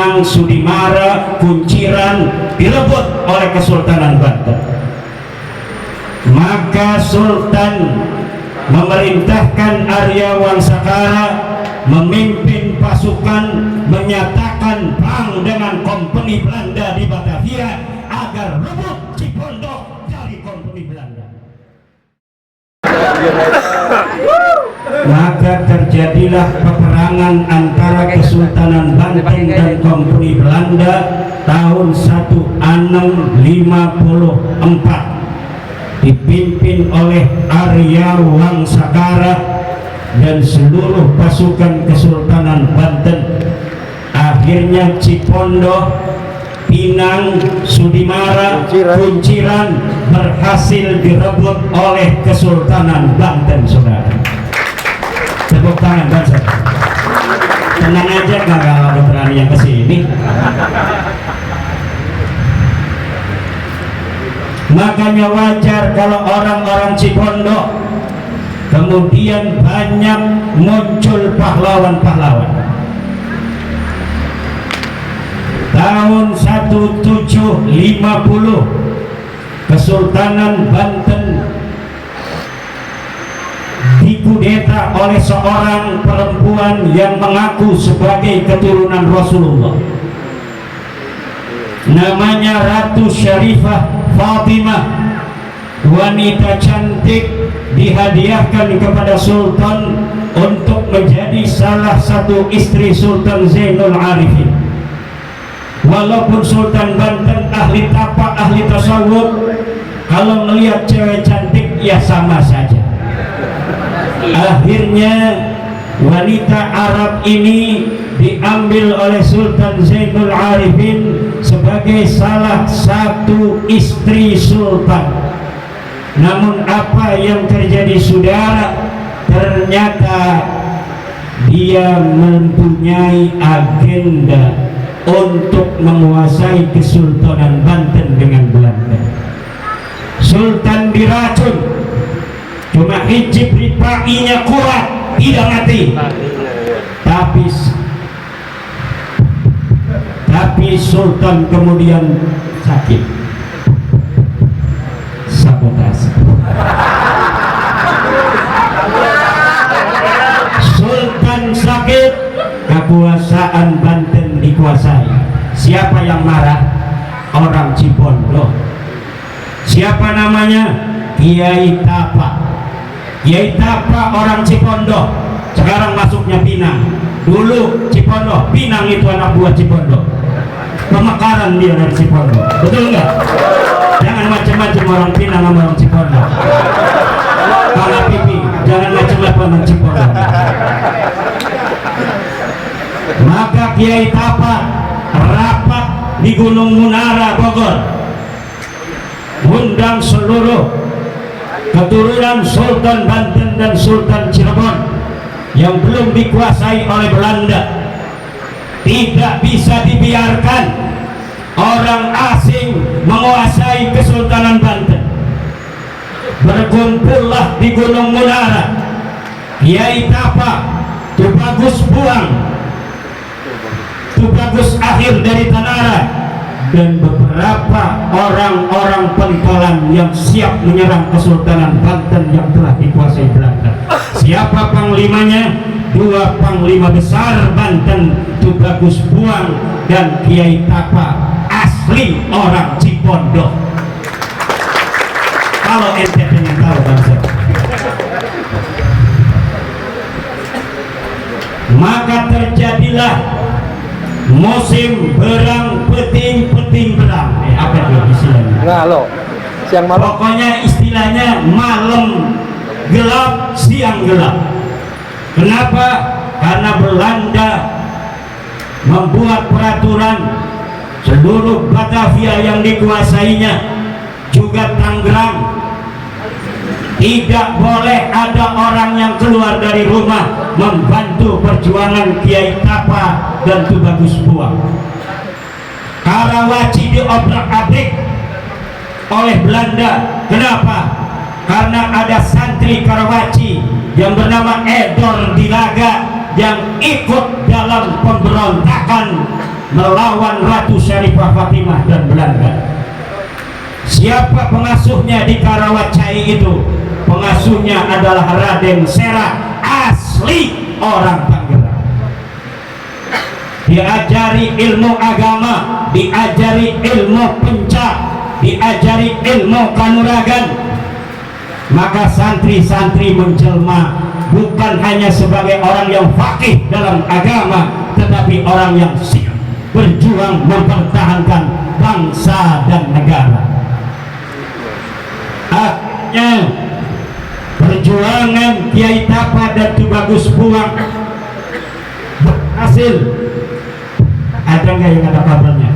Pinang, Sudimara, Kunciran direbut oleh Kesultanan Banten. Maka Sultan memerintahkan Arya Wangsakara memimpin pasukan menyatakan perang dengan kompeni Belanda di Batavia agar rebut Cipondoh dari kompeni Belanda. Maka terjadilah peperangan antara Kesultanan Banten dan kompeni Belanda tahun 1654 dipimpin oleh Arya Wangsakara dan seluruh pasukan Kesultanan Banten. Akhirnya Cipondoh, Pinang, Sudimara, Kunciran berhasil direbut oleh Kesultanan Banten, saudara. Tepuk tangan bangsa. Tenang aja, gak ada berani yang kesini. Makanya wajar kalau orang-orang Cipondoh kemudian banyak muncul pahlawan-pahlawan. Tahun 1750 Kesultanan Banten dikudeta oleh seorang perempuan yang mengaku sebagai keturunan Rasulullah. Namanya Ratu Syarifah Fatimah, wanita cantik, dihadiahkan kepada Sultan untuk menjadi salah satu istri Sultan Zainul Arifin. Walaupun Sultan Banten ahli tapak, ahli tasawuf, kalau melihat cewek cantik ya sama saja. Akhirnya wanita Arab ini diambil oleh Sultan Zainul Arifin sebagai salah satu istri Sultan. Namun apa yang terjadi, saudara? Ternyata dia mempunyai agenda untuk menguasai Kesultanan Banten dengan Belanda. Sultan diracun, cuma hijib ripainya kuat, tidak mati. Tapi Sultan kemudian sakit, sabotase. Sultan sakit, kekuasaan Banten dikuasai. Siapa yang marah? Orang Cipondoh. Siapa namanya? Kiai Tapa. Kiai Tapa orang Cipondoh, sekarang masuknya Pinang. Dulu Cipondoh, Pinang itu anak buah Cipondoh. Pemekaran dia dari Cipondoh, betul nggak? Jangan macam-macam orang Pinang sama orang Cipondoh. Kalau pipi, jangan macam-macam orang Cipondoh. Maka Kiai Tapa rapat di Gunung Munara, Bogor, undang seluruh keturunan Sultan Banten dan Sultan Cirebon yang belum dikuasai oleh Belanda. Tidak bisa dibiarkan orang asing menguasai Kesultanan Banten. Berkumpullah di Gunung Munara Kiai Tapa, Tubagus Buang, Tubagus Akhir dari Tanara, dan beberapa orang-orang pentolan yang siap menyerang Kesultanan Banten yang telah dikuasai Belanda. Siapa panglimanya? Dua panglima besar Banten, Tubagus Buang dan Kiai Tapa, asli orang Cipondoh. Kalau ente pengen tahu bangsa, maka terjadilah musim berang peting berang. Apa itu istilahnya? Ngalo, siang malam. Pokoknya istilahnya malam gelap, siang gelap. Kenapa? Karena Belanda membuat peraturan seluruh Batavia yang dikuasainya, juga Tangerang, tidak boleh ada orang yang keluar dari rumah membantu perjuangan Kiai Tapa dan Tubagus Buang. Karawaci diobrak-abrik oleh Belanda. Kenapa? Karena ada santri Karawaci yang bernama Edor Dilaga yang ikut dalam pemberontakan melawan Ratu Syarifah Fatimah dan Belanda. Siapa pengasuhnya di Karawacai itu? Pengasuhnya adalah Raden Sera, asli orang Tangerang. Diajari ilmu agama, diajari ilmu pencak, diajari ilmu kanuragan. Maka santri-santri menjelma bukan hanya sebagai orang yang faqih dalam agama, tetapi orang yang siap berjuang mempertahankan bangsa dan negara. Akhirnya perjuangan Kiai Tapa dan Tubagus Buang berhasil. Ada nggak yang ada kabarnya?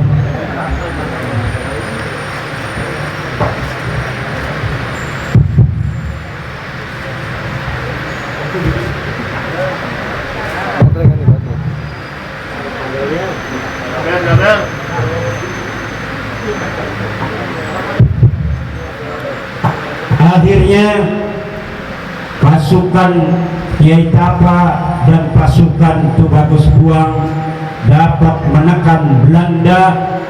Akhirnya pasukan Kiai Tapa dan pasukan Tubagus Buang dapat menekan Belanda,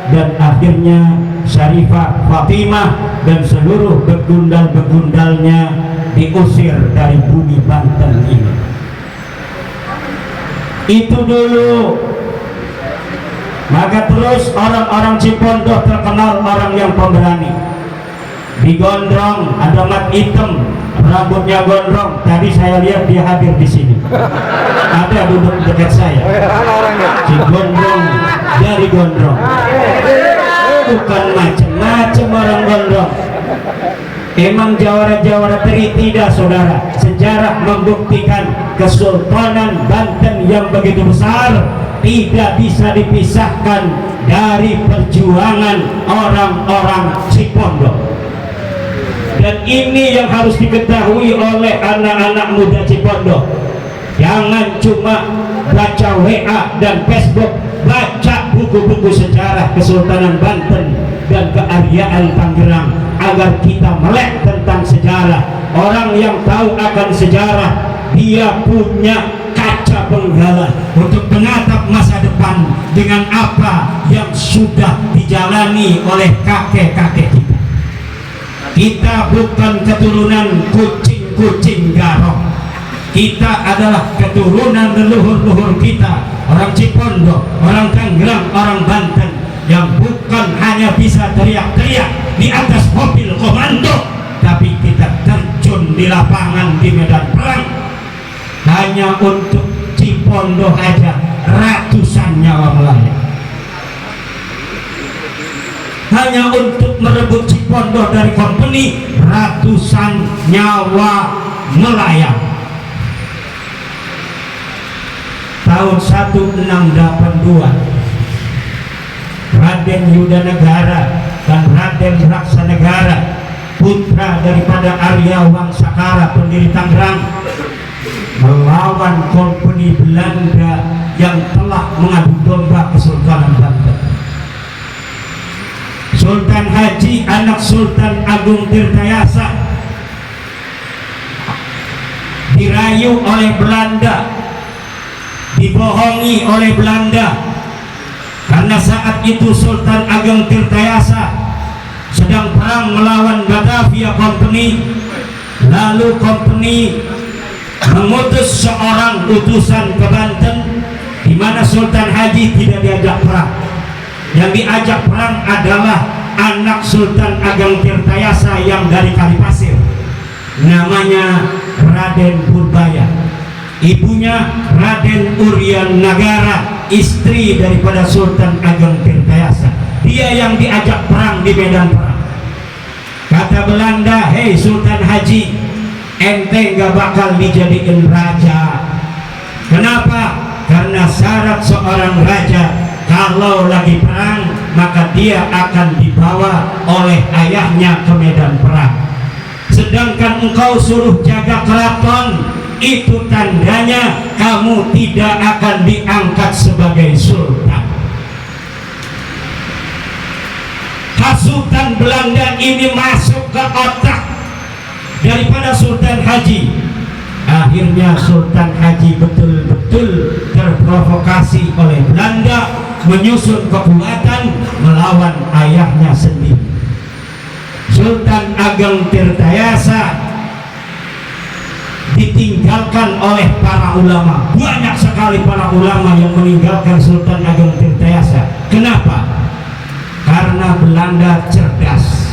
dan akhirnya Syarifah Fatimah dan seluruh begundal-begundalnya diusir dari bumi Banten ini. Itu dulu. Maka terus orang-orang Cipondoh terkenal orang yang pemberani. Digondrong, ada mat hitam, rambutnya gondrong. Tadi saya lihat dia hadir di sini. Ada duduk dekat saya. Si gondrong dari gondrong. Bukan macam-macam orang gondrong. Emang jawara-jawara teri tidak, saudara. Sejarah membuktikan Kesultanan Banten yang begitu besar tidak bisa dipisahkan dari perjuangan orang-orang Cipondoh. Dan ini yang harus diketahui oleh anak-anak muda Cipondoh. Jangan cuma baca WA dan Facebook, baca buku-buku sejarah Kesultanan Banten dan kearyaan Tangerang agar kita melek tentang sejarah. Orang yang tahu akan sejarah, dia punya kaca benggala untuk menatap masa depan dengan apa yang sudah dijalani oleh kakek-kakek kita. Kita bukan keturunan kucing-kucing garong. Kita adalah keturunan leluhur-leluhur kita, orang Cipondoh, orang Tangerang, orang Banten, yang bukan hanya bisa teriak-teriak di atas mobil komando, tapi kita terjun di lapangan, di medan perang. Hanya untuk Cipondoh aja ratusan nyawa melayang. Hanya untuk merebut Cipondoh dari company, ratusan nyawa melayang. Tahun 1682 Raden Yudanegara dan Raden Raksanegara, putra daripada Arya Wangsakara pendiri Tangerang, melawan company Belanda yang telah mengadu domba Kesultanan Banten. Sultan Haji, anak Sultan Agung Tirtayasa, dirayu oleh Belanda, dibohongi oleh Belanda, karena saat itu Sultan Agung Tirtayasa sedang perang melawan Batavia Company. Lalu company mengutus seorang utusan ke Banten, di mana Sultan Haji tidak diajak perang. Yang diajak perang adalah anak Sultan Agung Tirtayasa yang dari Kalipasir, namanya Raden Purbaya. Ibunya Raden Uryan Nagara, istri daripada Sultan Agung Tirtayasa. Dia yang diajak perang di medan perang. Kata Belanda, hei Sultan Haji, ente gak bakal dijadiin raja. Kenapa? Karena syarat seorang raja, kalau lagi perang maka dia akan dibawa oleh ayahnya ke medan perang. Sedangkan engkau suruh jaga keraton, itu tandanya kamu tidak akan diangkat sebagai sultan. Hasutan Belanda ini masuk ke otak daripada Sultan Haji. Akhirnya Sultan Haji betul-betul terprovokasi oleh Belanda, menyusun kekuatan melawan ayahnya sendiri. Sultan Ageng Tirtayasa ditinggalkan oleh para ulama. Banyak sekali para ulama yang meninggalkan Sultan Ageng Tirtayasa. Kenapa? Karena Belanda cerdas.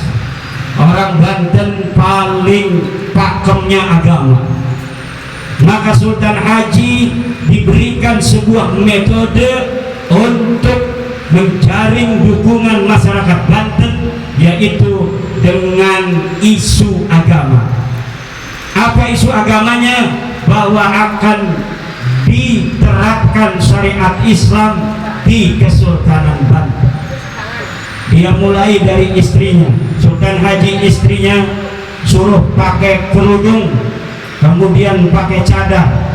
Orang Banten paling pakemnya agama. Maka Sultan Haji diberikan sebuah metode untuk menjaring dukungan masyarakat Banten, yaitu dengan isu agama. Apa isu agamanya? Bahwa akan diterapkan syariat Islam di Kesultanan Banten. Dia mulai dari istrinya. Sultan Haji istrinya suruh pakai kerudung, kemudian pakai cadar.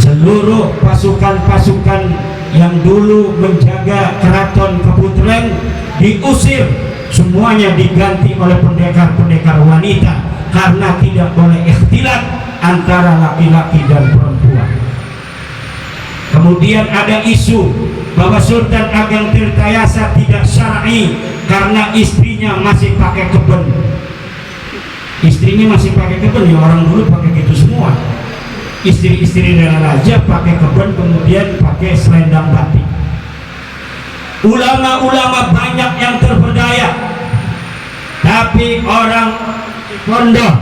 Seluruh pasukan-pasukan yang dulu menjaga keraton Keputren diusir, semuanya diganti oleh pendekar-pendekar wanita karena tidak boleh ikhtilat antara laki-laki dan perempuan. Kemudian ada isu bahwa Sultan Ageng Tirtayasa tidak syar'i karena istrinya masih pakai keben. Istrinya masih pakai keben, ya orang dulu pakai gitu semua. Istri-istri raja pakai keben, kemudian pakai selendang batik. Ulama-ulama banyak yang terperdaya, tapi orang pondok,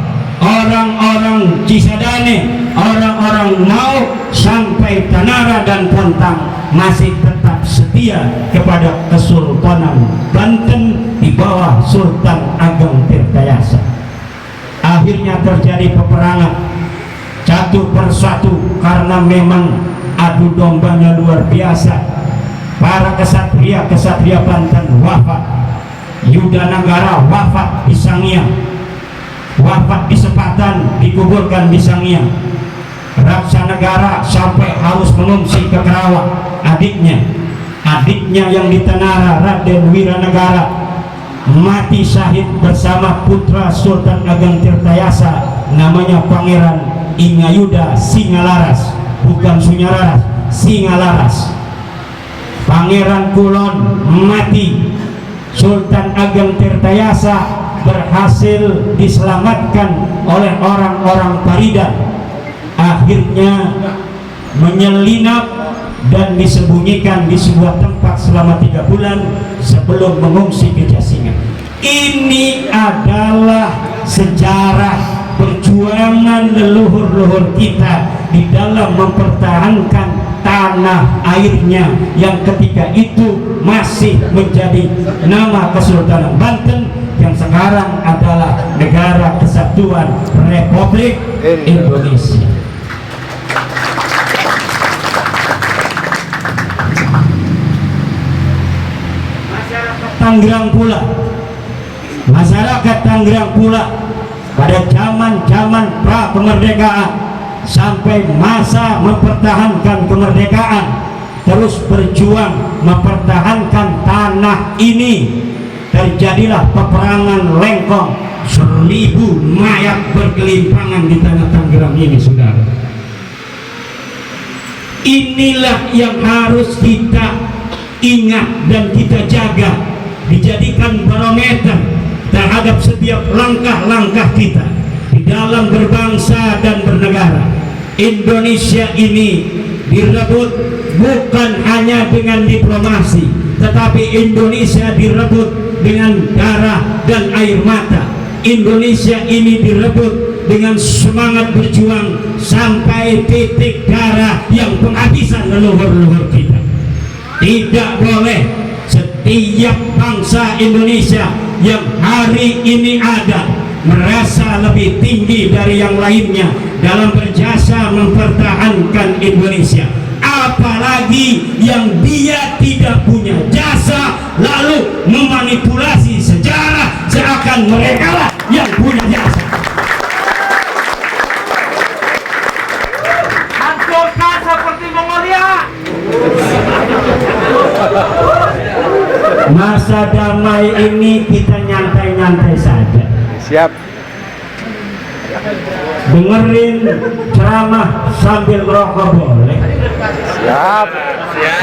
orang-orang Cisadane, orang-orang Mau sampai Tanara dan Pontang masih tetap setia kepada Kesultanan Banten di bawah Sultan Ageng Tirtayasa. Akhirnya terjadi peperangan satu persatu karena memang adu dombanya luar biasa. Para kesatria Banten wafat. Yudanagara wafat di Sangiang, wafat di Sepatan, dikuburkan di Sangiang. Raksanagara sampai harus mengungsi ke Kerawang. Adiknya yang di Tanara, Raden Wiranagara, mati syahid bersama putra Sultan Ageng Tirtayasa, namanya Pangeran Ingayuda Singalaras, bukan Sunyalaras, Singalaras. Pangeran Kulon mati. Sultan Ageng Tirtayasa berhasil diselamatkan oleh orang-orang Parida. Akhirnya menyelinap dan disembunyikan di sebuah tempat selama 3 bulan sebelum mengungsi ke Jasingan. Ini adalah sejarah perjuangan leluhur-leluhur kita di dalam mempertahankan tanah airnya yang ketika itu masih menjadi nama Kesultanan Banten, yang sekarang adalah Negara Kesatuan Republik Indonesia. Masyarakat Tangerang pula pada zaman pra kemerdekaan sampai masa mempertahankan kemerdekaan terus berjuang mempertahankan tanah ini. Terjadilah peperangan Lengkong, 1000 mayat bergelimpangan di tanah Tangerang ini, saudara. Inilah yang harus kita ingat dan kita jaga, dijadikan barometer terhadap setiap langkah-langkah kita di dalam berbangsa dan bernegara. Indonesia ini direbut bukan hanya dengan diplomasi, tetapi Indonesia direbut dengan darah dan air mata. Indonesia ini direbut dengan semangat berjuang sampai titik darah yang penghabisan leluhur-leluhur kita. Tidak boleh setiap bangsa Indonesia yang hari ini ada merasa lebih tinggi dari yang lainnya dalam berjasa mempertahankan Indonesia. Apalagi yang dia tidak punya jasa lalu memanipulasi sejarah seakan mereka lah yang punya jasa. Hancurkan seperti Mongolia. Masa damai ini kita nyantai-nyantai saja. Siap. Dengerin ceramah sambil merokok boleh, Siap.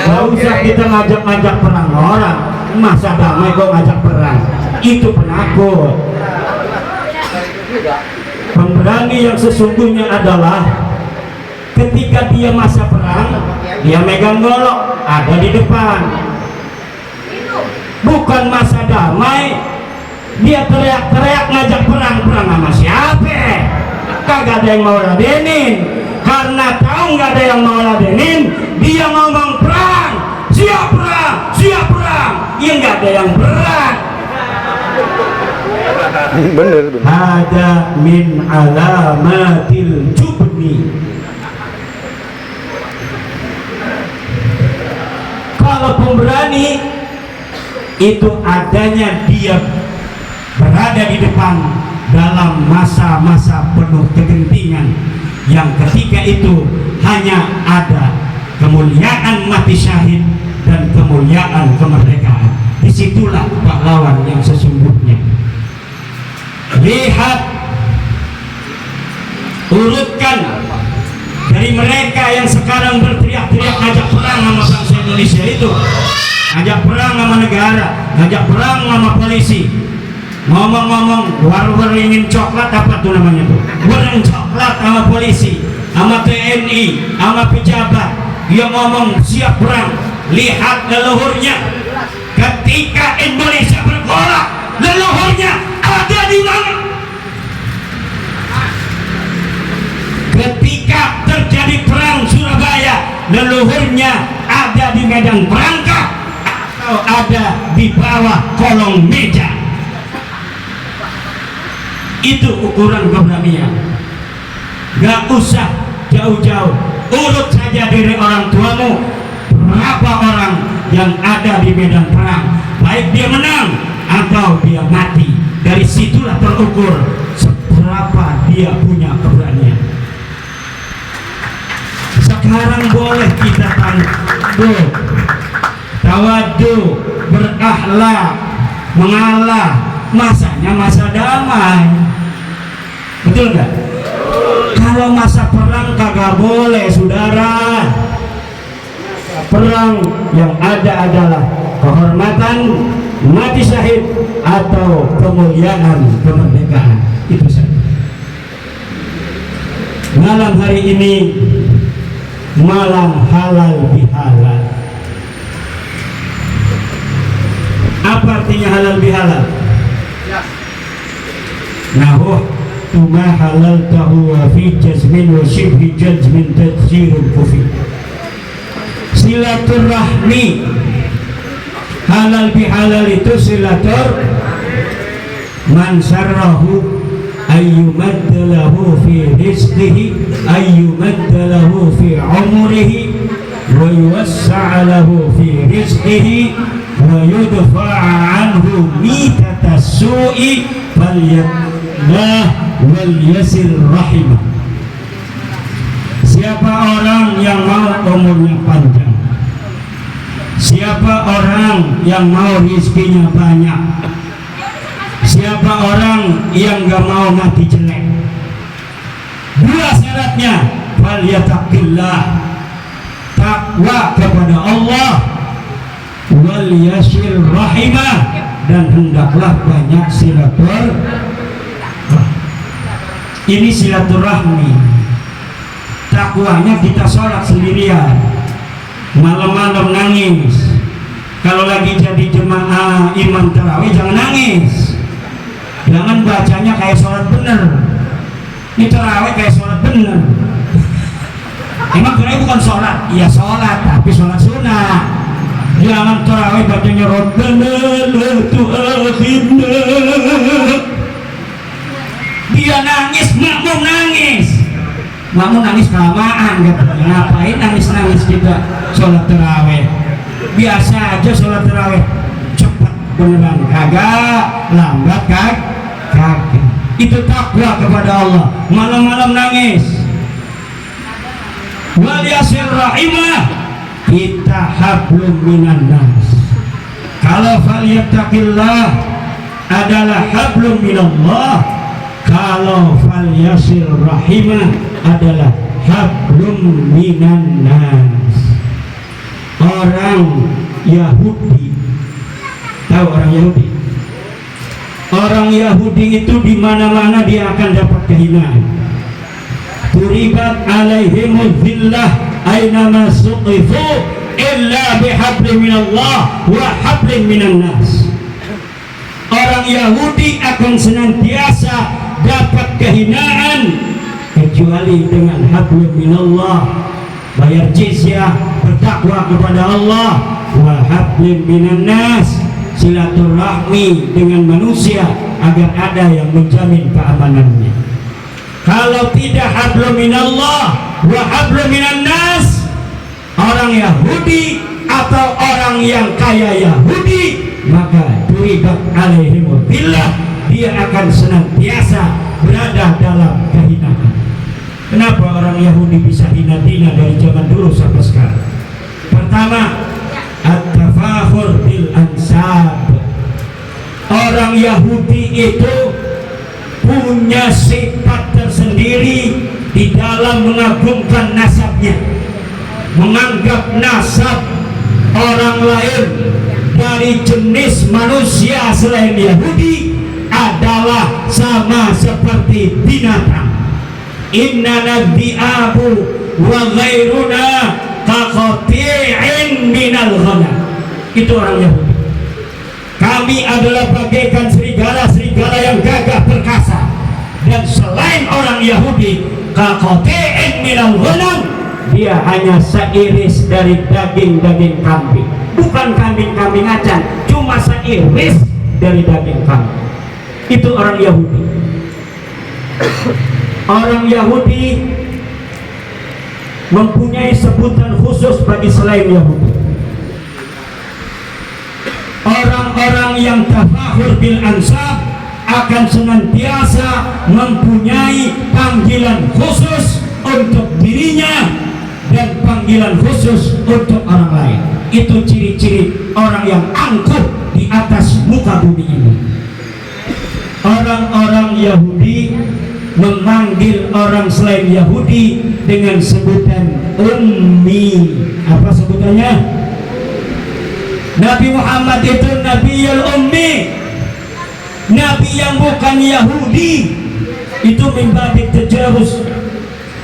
Gak usah kita ngajak-ngajak perang orang. Masa damai kok ngajak perang? Itu penakut. Pemberani yang sesungguhnya adalah ketika dia masa perang, dia megang golok, ada di depan. Bukan masa damai, dia teriak-teriak ngajak perang sama siapa? Kagak ada yang mau ladenin. Karena tahu nggak ada yang mau ladenin, dia ngomong perang, siap perang, siap perang. Ya nggak ada yang perang. Bener. Ada min alamatil jubni. Kalau pemberani itu adanya dia berada di depan dalam masa-masa penuh kegentingan, yang ketika itu hanya ada kemuliaan mati syahid dan kemuliaan kemerdekaan. Disitulah pahlawan yang sesungguhnya. Lihat, urutkan dari mereka yang sekarang berteriak-teriak ngajak perang sama bangsa Indonesia itu, ngajak perang sama negara, ngajak perang sama polisi, ngomong-ngomong war ingin coklat, apa tuh namanya tuh, goreng coklat sama polisi, sama TNI, sama pejabat, dia ngomong siap perang. Lihat leluhurnya, ketika Indonesia bergolak, leluhurnya ada di mana? Ketika terjadi perang Surabaya, leluhurnya ada di medan perangkap atau ada di bawah kolong meja. Itu ukuran keberanian. Gak usah jauh-jauh, urut saja diri orang tuamu, berapa orang yang ada di medan perang, baik dia menang atau dia mati. Dari situlah terukur seberapa dia punya keberanian. Sekarang boleh kita tawadu, berakhlak, mengalah. Masanya masa damai, betul nggak? Kalau masa perang kagak boleh, saudara. Perang yang ada adalah kehormatan mati syahid atau kemuliaan kemerdekaan. Itu saja. Malam hari ini malam halal bihalal. Apa artinya halal bihalal? Nahuh tuma halal tahu wa fi jazmin wa shibhi jazmin tadkhirul kufi. Silaturahmi, halal bihalal itu silatur man sarrahu ayyumaddalahu fi rizqihi ayyumaddalahu fi umrihi wa yuwassa'alahu fi rizqihi wa yudfa'a anhu mitata su'i falyatlah wal yasil rahimah. Siapa orang yang mau umurnya panjang, siapa orang yang mau rizkinya banyak, siapa orang yang gak mau mati jelek, dua syaratnya, falyattaqillah, takwa kepada Allah, wal yasil rahimah, dan hendaklah banyak silaturahmi. Ini silaturahmi. Takwanya kita sholat sendirian, malam-malam nangis. Kalau lagi jadi jemaah imam tarawih jangan nangis, jangan bacanya kayak sholat bener. Ini tarawih kayak sholat bener. Emang tarawih bukan sholat? Iya sholat, tapi sholat sunnah. Jangan tarawih bacanya Rabbana la tu'akhidna. Dia nangis, makmum nangis. Makmum nangis kelamaan, ngapain nangis-nangis kita sholat tarawih? Biasa aja sholat tarawih, cepat beneran, kagak lambat, kagak. Itu takwa kepada Allah. Malam-malam nangis. Wal yasil rahimah, kita hablum minan nas. Kalau falyattaqillah adalah hablum minallah, kalau fal yasil rahimah adalah hablum minan nas. Orang Yahudi, tahu orang Yahudi? Orang Yahudi itu di mana-mana dia akan dapat kehinaan. Turibat alaihimul dhillah aynama suqifu illa bihablin minallah wa hablin minan nas. Orang Yahudi akan senantiasa dapat kehinaan kecuali dengan hablin minallah, bayar jizyah, bertakwa kepada Allah, wa hablin minan nas, silaturahmi dengan manusia agar ada yang menjamin keamanannya. Kalau tidak hablum minallah wa hablum minan nas, orang Yahudi atau orang yang kaya Yahudi, maka turibat alaihimul billah, dia akan senantiasa berada dalam kehinaan. Kenapa orang Yahudi bisa hina-hina dari zaman dulu sampai sekarang? Pertama, at-tafakhur bil ansab. Orang Yahudi itu punya sifat tersendiri di dalam mengagungkan nasabnya, menganggap nasab orang lain dari jenis manusia selain Yahudi adalah sama seperti binatang. Inna nabbi'abu wa ghairuna kaqati'in minal ghanam. Itu orang Yahudi. Kami adalah bagaikan serigala-serigala yang gagah perkasa, dan selain orang Yahudi kaqati'in minal ghanam, dia hanya seiris dari daging-daging kambing. Bukan kambing-kambing acan, cuma seiris dari daging kambing. Itu orang Yahudi. Orang Yahudi mempunyai sebutan khusus bagi selain Yahudi. Orang-orang yang tafakhur bil ansab akan senantiasa mempunyai panggilan khusus untuk dirinya dan panggilan khusus untuk orang lain. Itu ciri-ciri orang yang angkuh di atas muka bumi ini. Orang-orang Yahudi memanggil orang selain Yahudi dengan sebutan ummi. Apa sebutannya? Nabi Muhammad itu Nabiyul Ummi, Nabi yang bukan Yahudi. Itu mimbabit tajawuz.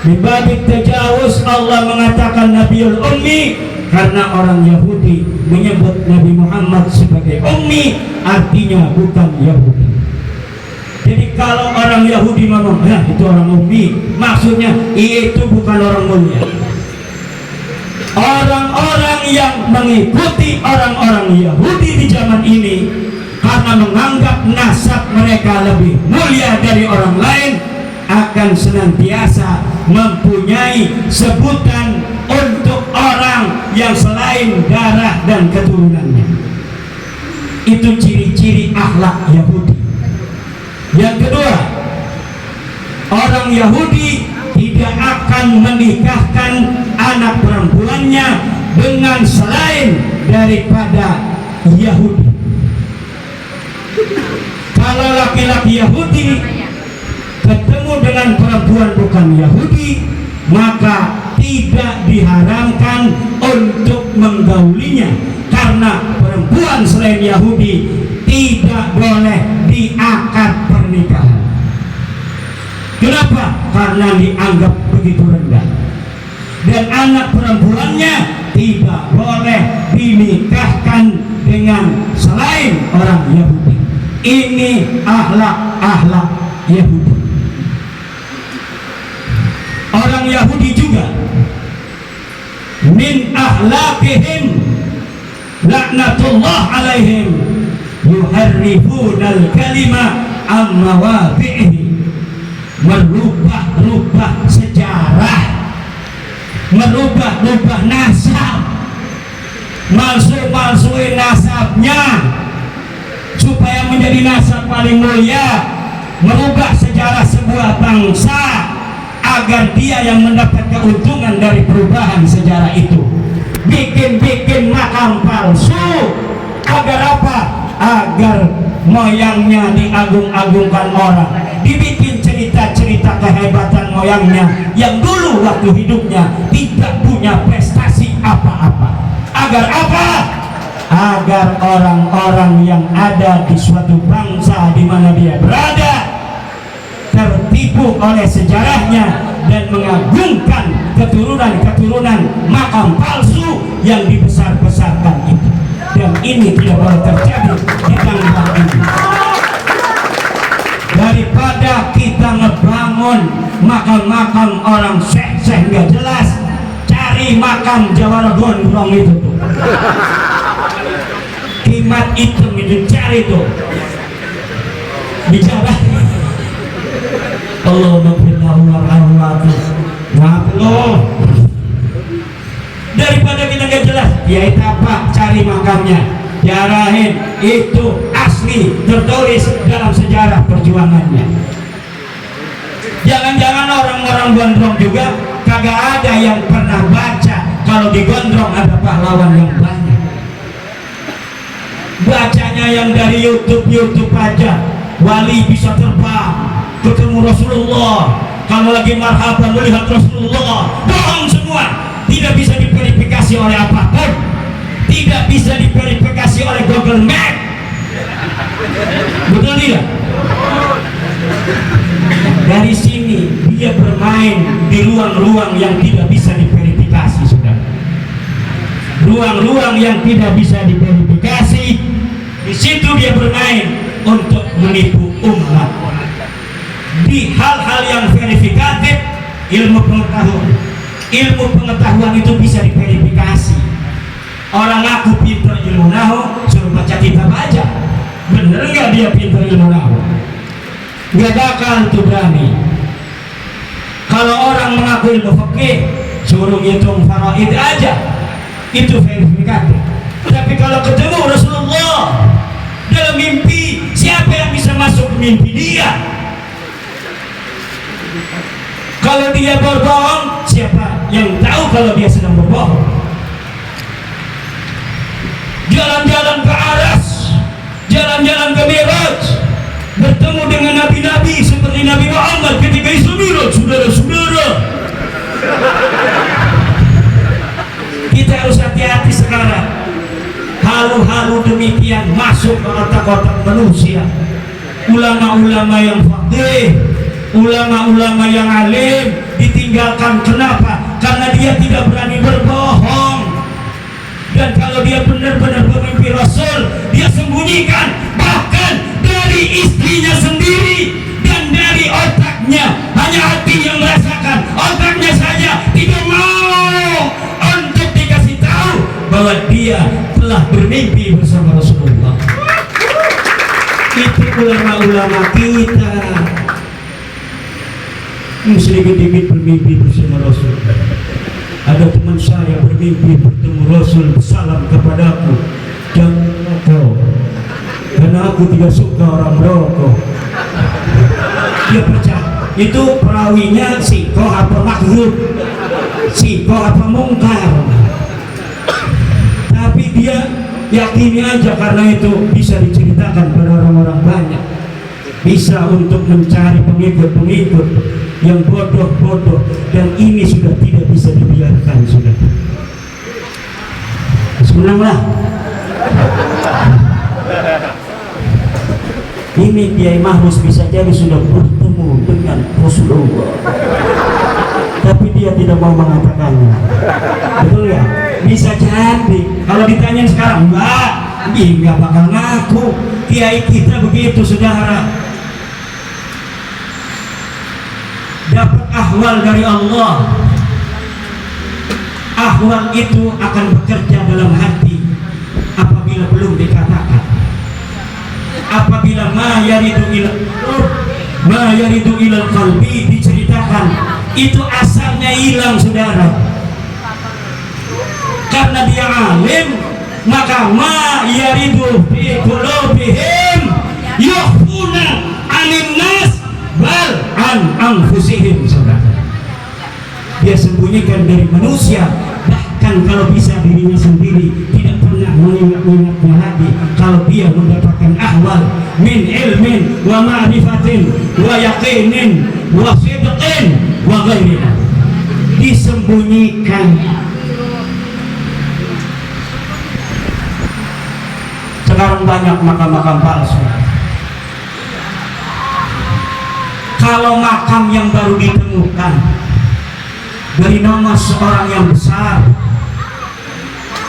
Mimbabit tajawuz Allah mengatakan Nabiyul Ummi karena orang Yahudi menyebut Nabi Muhammad sebagai Ummi, artinya bukan Yahudi. Jadi kalau orang Yahudi ngomong, ya itu orang Ummi, maksudnya itu bukan orang mulia. Orang-orang yang mengikuti orang-orang Yahudi di zaman ini karena menganggap nasab mereka lebih mulia dari orang lain, akan senantiasa mempunyai sebutan untuk orang yang selain darah dan keturunannya. Itu ciri-ciri akhlak Yahudi. Yang kedua, orang Yahudi tidak akan menikahkan anak perempuannya dengan selain daripada Yahudi. Kalau laki-laki Yahudi ketemu dengan perempuan bukan Yahudi, maka tidak diharamkan untuk menggaulinya, karena perempuan selain Yahudi tidak boleh diakad pernikahan. Kenapa? Karena dianggap begitu rendah. Dan anak perempuannya tidak boleh dinikahkan dengan selain orang Yahudi. Ini akhlak Yahudi. Orang Yahudi juga min akhlaqihim laknatullah alaihim yuharrifunal kalima am mawadhihi, merubah-rubah sejarah, merubah-rubah nasab, malsu-malsuin nasabnya supaya menjadi nasab paling mulia, merubah sejarah sebuah bangsa agar dia yang mendapat keuntungan dari perubahan sejarah itu. Bikin-bikin makam palsu agar apa? Agar moyangnya diagung-agungkan orang, dibikin cerita cerita kehebatan moyangnya yang dulu waktu hidupnya tidak punya prestasi apa-apa. Agar apa? Agar orang-orang yang ada di suatu bangsa di mana dia berada tertipu oleh sejarahnya dan mengagungkan keturunan-keturunan makam palsu yang dibesar-besarkan itu. Dan ini tidak boleh terjadi di tanggal ini. Daripada kita ngebangun makam-makam orang syekh-syekh nggak jelas, cari makam Jawara Gondrong itu tuh. Kimat hitam itu cari tuh. Bicara Allah maaf loh. Daripada kita nggak jelas, ya itu apa? Cari makamnya, diarahin itu asli tertulis dalam sejarah perjuangannya. Jangan-jangan orang-orang Gondrong juga kagak ada yang pernah baca kalau di Gondrong ada pahlawan yang banyak. Bacanya yang dari YouTube aja. Wali bisa terbang ketemu Rasulullah, kalau lagi marhaban melihat Rasulullah. Bohong semua, tidak bisa diverifikasi oleh apapun, tidak bisa diverifikasi oleh Google Map. Betul tidak? Dari sini dia bermain di ruang-ruang yang tidak bisa diverifikasi, sudah. Ruang-ruang yang tidak bisa diverifikasi, di situ dia bermain untuk menipu umat. Di hal-hal yang verifikatif, ilmu pengetahuan itu bisa diverifikasi. Orang ngaku pintar ilmu nahu, suruh baca kitab aja, bener nggak dia pintar ilmu nahu? Nggak bakal tuh berani. Kalau orang mengaku ilmu fikih, suruh ngitung faraid aja, itu verifikatif. Tapi kalau ketemu Rasulullah dalam mimpi, siapa yang bisa masuk ke mimpi dia? Kalau dia berbohong, siapa yang tahu kalau dia sedang berbohong? Jalan-jalan ke Aras, jalan-jalan ke Mi'raj, bertemu dengan nabi-nabi seperti Nabi Muhammad ketika Isra Mi'raj, saudara-saudara. Kita harus hati-hati sekarang. Halu-halu demikian masuk ke otak-otak manusia. Ulama-ulama yang faqih, ulama-ulama yang alim ditinggalkan. Kenapa? Karena dia tidak berani berbohong. Dan kalau dia benar-benar bermimpi Rasul, dia sembunyikan bahkan dari istrinya sendiri dan dari otaknya. Hanya hati yang merasakan, otaknya saja tidak mau untuk dikasih tahu bahwa dia telah bermimpi bersama Rasulullah. Itu ulama-ulama kita. Sedikit-sedikit bermimpi bersama Rasul. Ada teman saya bermimpi bertemu Rasul, salam kepadaku, jangan merokok, karena aku tidak suka orang merokok. Dia percaya. Itu perawinya sikoh apa makhluk, sikoh apa mungkar. Tapi dia yakini aja, karena itu bisa diceritakan pada orang-orang banyak, bisa untuk mencari pengikut-pengikut yang bodoh-bodoh, dan ini sudah tidak bisa dibiarkan. Sudah senanglah. Ini Kiai Mahrus bisa jadi sudah bertemu dengan Rasulullah, tapi dia tidak mau mengatakannya. Betul ya? Bisa jadi. Kalau ditanyain sekarang, enggak bakal ngaku. Kiai kita begitu, saudara. Dapat ahwal dari Allah. Ahwal itu akan bekerja dalam hati apabila belum dikatakan. Apabila ma yaridu ilal qalbi diceritakan, itu asalnya hilang, saudara. Karena dia alim, maka ma yaridu fi qulubihim yukhfuna 'anil nas bal an anfusihim, saudara. Dia sembunyikan dari manusia, bahkan kalau bisa dirinya sendiri tidak pernah mengingat-ingatnya lagi. Kalau dia mendapatkan ahwal min ilmin wa ma'rifatin wa yaqinin wa sidqin wa ghairiha, disembunyikan. Sekarang banyak makam-makam palsu. Kalau makam yang baru ditemukan dari nama seorang yang besar,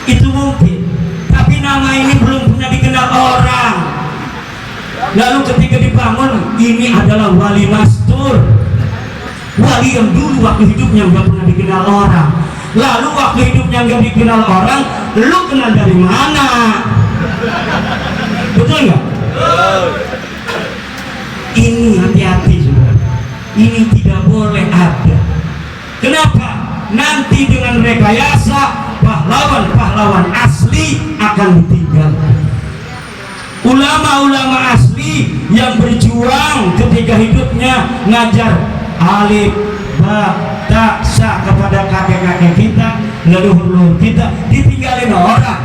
itu mungkin, tapi nama ini belum pernah dikenal orang. Lalu ketika dibangun, ini adalah wali mastur, wali yang dulu waktu hidupnya nggak pernah dikenal orang. Lalu waktu hidupnya nggak dikenal orang, lu kenal dari mana? Betul nggak? Ini hati-hati saudara, ini tidak boleh ada. Kenapa? Nanti dengan rekayasa pahlawan-pahlawan asli akan ditinggalkan. Ulama-ulama asli yang berjuang ketika hidupnya ngajar alif, ba, ta, sa kepada kakek-kakek kita, leluhur-leluhur kita, ditinggalin orang.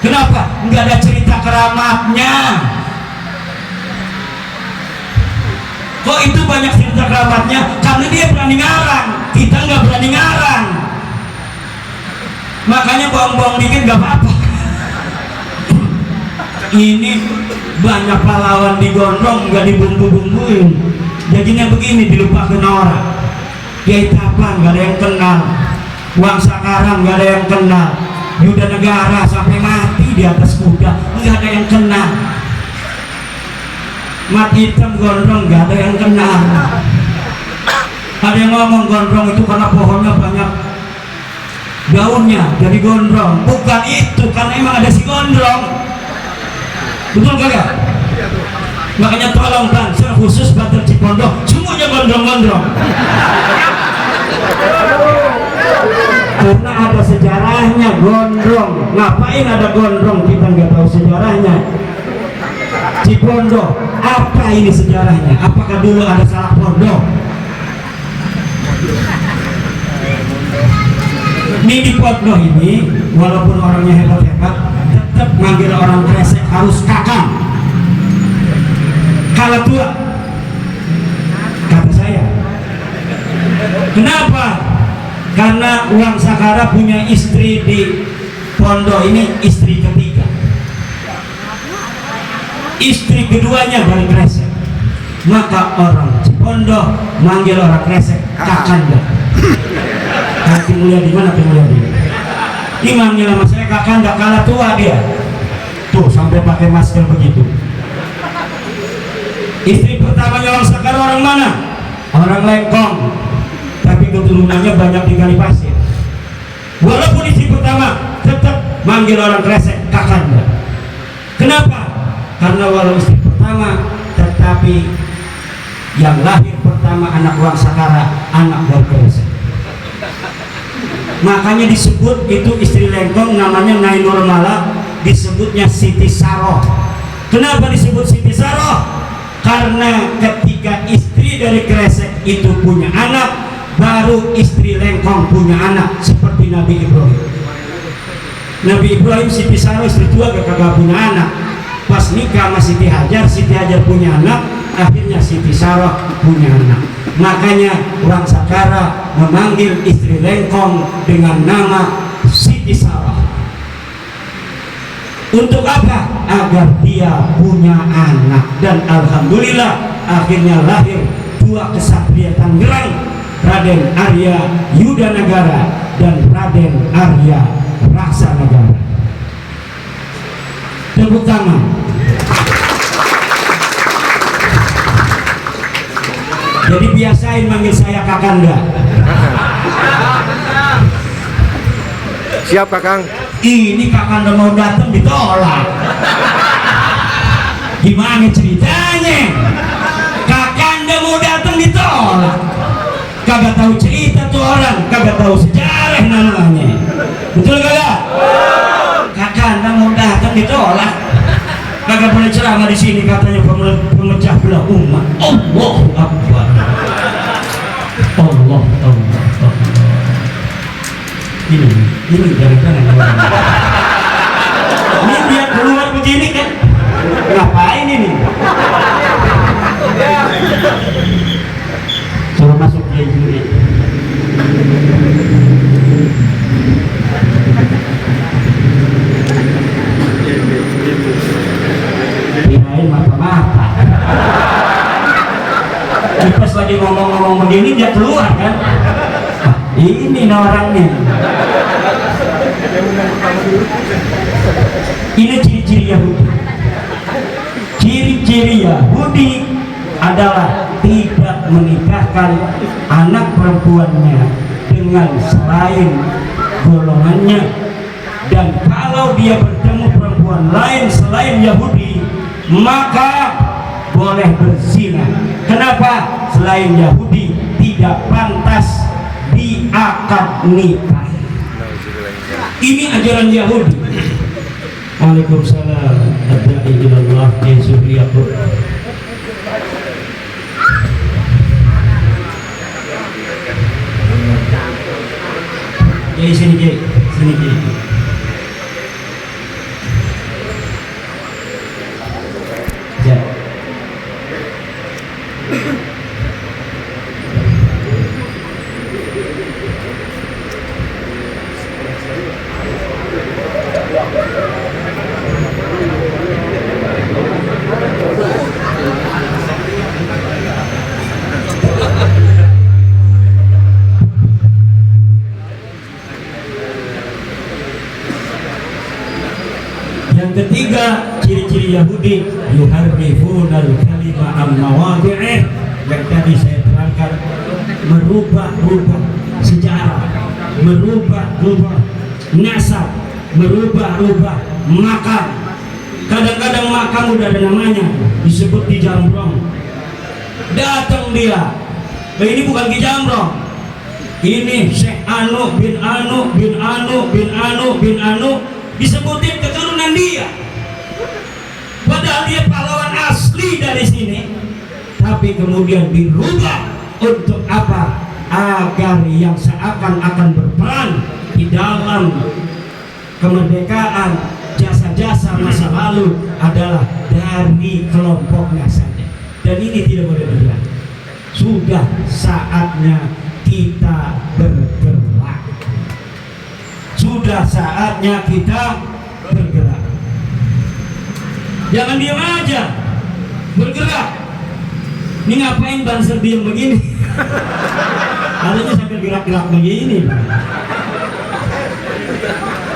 Kenapa? Nggak ada cerita keramatnya. Kok itu banyak cerita keramatnya? Karena dia berani ngarang, kita nggak berani ngarang. Makanya bohong-bohong dikit nggak apa-apa. Ini banyak pahlawan digondong, nggak dibumbu-bumbuin. Jadinya begini, dilupakan orang. Kiai Tapang nggak ada yang kenal, Wang Sakarang nggak ada yang kenal, Yuda Negara sampai mati di atas kuda nggak ada yang kenal. Mat Hitam gondrong nggak ada yang kenal. Ada yang ngomong gondrong itu karena pohonnya banyak daunnya jadi gondrong. Bukan itu, karena emang ada si gondrong. Betul kagak? Makanya tolong Banser khusus Banten Cipondoh semuanya gondrong-gondrong. Karena ada sejarahnya gondrong. Ngapain ada gondrong? Kita nggak tahu sejarahnya. Cipondoh, apa ini sejarahnya? Apakah dulu ada salah pondok? Ini di Pondoh ini, walaupun orangnya hebat-hebat, tetap manggil orang kresek harus kakang. Kalau tua, kata saya. Kenapa? Karena Wang Sakara punya istri di Pondoh ini, istri ketiga. Istri keduanya dari kresek. Maka orang Cipondoh manggil orang kresek kakanda. Hati mulia di mana? Mulia di mana? Ini manggil sama saya kakanda, kalah tua dia. Tuh sampai pakai masker begitu. Istri pertamanya Wang Sakara orang mana? Orang Lengkong. Tapi keturunannya banyak di Kali Pasir. Walaupun istri pertama tetap manggil orang kresek kakanda. Kenapa? Karena walau istri pertama, tetapi yang lahir pertama anak Wang Sakara, anak dari kresek. Makanya disebut itu istri Lengkong namanya Nyai Nurmala, disebutnya Siti Saroh. Kenapa disebut Siti Saroh? Karena ketika istri dari kresek itu punya anak, baru istri Lengkong punya anak, seperti Nabi Ibrahim. Nabi Ibrahim Siti Saroh istri tua kagak punya anak. Pas nikah sama Siti Hajar punya anak, akhirnya Siti Saroh punya anak. Makanya Wang Sakara memanggil istri Lengkong dengan nama Siti Saroh. Untuk apa? Agar dia punya anak. Dan alhamdulillah akhirnya lahir dua kesatria Tangerang, Raden Arya Yuda Negara dan Raden Arya Raksa Negara. Tepuk tangan. Jadi biasain manggil saya kakanda. Siap kakang. Ini kakanda mau datang ditolak. Gimana ceritanya? Kakanda mau datang ditolak. Kagak tahu cerita tuh orang, kagak tahu sejarah namanya. Betul kagak? Kakanda mau datang ditolak. Kagak boleh ceramah di sini, katanya pemecah belah umat. Allahu Akbar. Allah. Ini dari kanan. Ini biar keluar begini kan? Ngapain ini? pas lagi ngomong-ngomong begini dia keluar kan. Ini orangnya. Ini ciri-ciri Yahudi. Ciri-ciri Yahudi adalah tidak menikahkan anak perempuannya dengan selain golongannya, dan kalau dia bertemu perempuan lain selain Yahudi maka boleh berzina. Kenapa? Selain Yahudi tidak pantas diakad nikah. Ini ajaran Yahudi. Waalaikumsalam. Adai ilallah ya Subriyakut. Jadi sini Ki, sini Ki. Ya. Yang ketiga, ciri-ciri Yahudi yuharrifunal kalima am mawadhi'ih, yang tadi saya terangkan, merubah-rubah sejarah, merubah-rubah nasab, merubah-rubah makam. Kadang-kadang makam udah ada namanya, disebut di Jambrong. Datang dia, ini bukan di Jambrong, ini Syekh Anu bin Anu bin Anu bin Anu bin Anu, disebutin keturunan dia, padahal dia pahlawan asli dari sini, tapi kemudian dirubah untuk apa? Agar yang seakan-akan berperan di dalam kemerdekaan, jasa-jasa masa lalu adalah dari kelompoknya saja, dan ini tidak boleh bergerak. Sudah saatnya kita bergerak. Sudah saatnya kita bergerak. Jangan diam aja, bergerak. Ini ngapain Banser diam begini? Harusnya sambil gerak-gerak begini.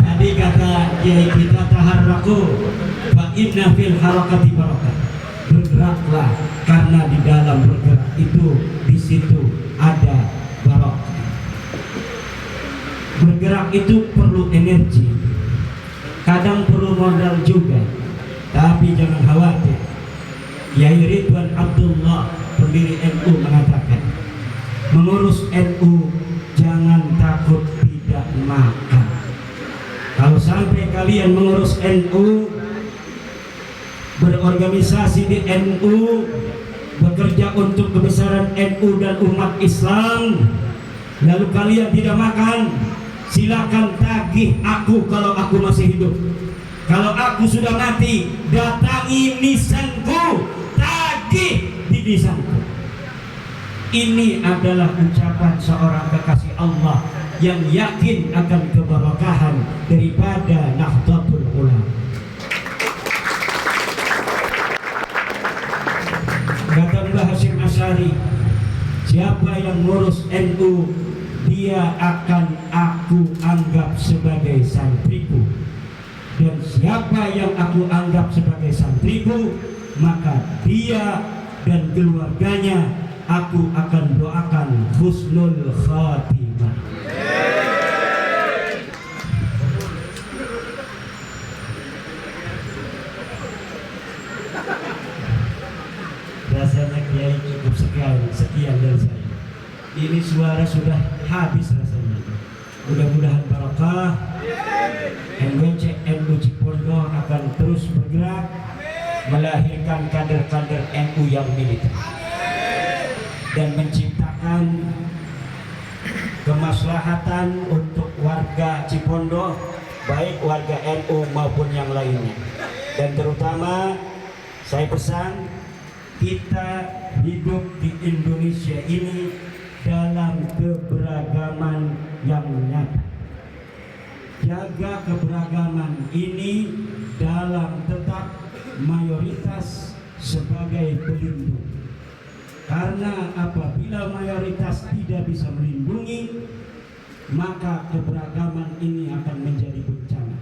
Tadi kata Kiai kita, taharraku fa inna fil harakati barakah. Bergeraklah, karena di dalam bergerak itu, di situ ada barokah. Bergerak itu perlu energi, kadang perlu modal juga, tapi jangan khawatir. Kiai Ridwan Abdullah, pendiri NU, mengatakan, mengurus NU jangan takut tidak makan. Kalau sampai kalian mengurus NU, berorganisasi di NU, bekerja untuk kebesaran NU dan umat Islam, lalu kalian tidak makan, silakan tagih aku kalau aku masih hidup. Kalau aku sudah mati, datangi nisanku, tagih di nisanku. Ini adalah ucapan seorang kekasih Allah yang yakin akan keberkahan daripada Nahdlatul Ulama. Kata Mbah Hasyim Asy'ari, siapa yang ngurus NU, dia akan aku anggap sebagai santriku, dan siapa yang aku anggap sebagai santriku, maka dia dan keluarganya aku akan doakan husnul khatimah. Rasanya Kiai cukup sekian dari saya. Ini suara sudah habis rasanya. Mudah-mudahan barokah. NWC NU Cipondo akan terus bergerak melahirkan kader-kader NU yang militer dan menciptakan kemaslahatan untuk warga Cipondo, baik warga NU maupun yang lainnya. Dan terutama saya pesan, kita hidup di Indonesia ini dalam keberagaman yang nyata. Jaga keberagaman ini dalam tetap mayoritas sebagai pelindung. Karena apabila mayoritas tidak bisa melindungi, maka keberagaman ini akan menjadi bencana.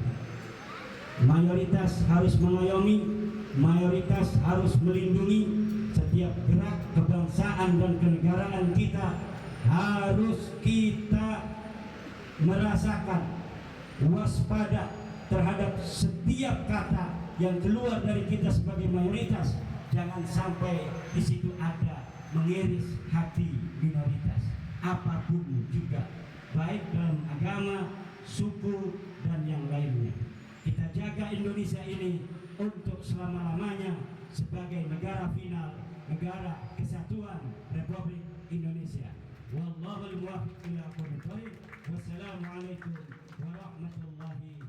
Mayoritas harus mengayomi, mayoritas harus melindungi. Setiap gerak kebangsaan dan kenegaraan kita harus kita merasakan waspada terhadap setiap kata yang keluar dari kita sebagai mayoritas. Jangan sampai di situ ada mengiris hati minoritas, apapun juga, baik dalam agama, suku, dan yang lainnya. Kita jaga Indonesia ini untuk selama-lamanya sebagai negara final, negara kesatuan Republik Indonesia. Wallahul muwaffiq ila aqwamit thoriq. Wassalamualaikum warahmatullahi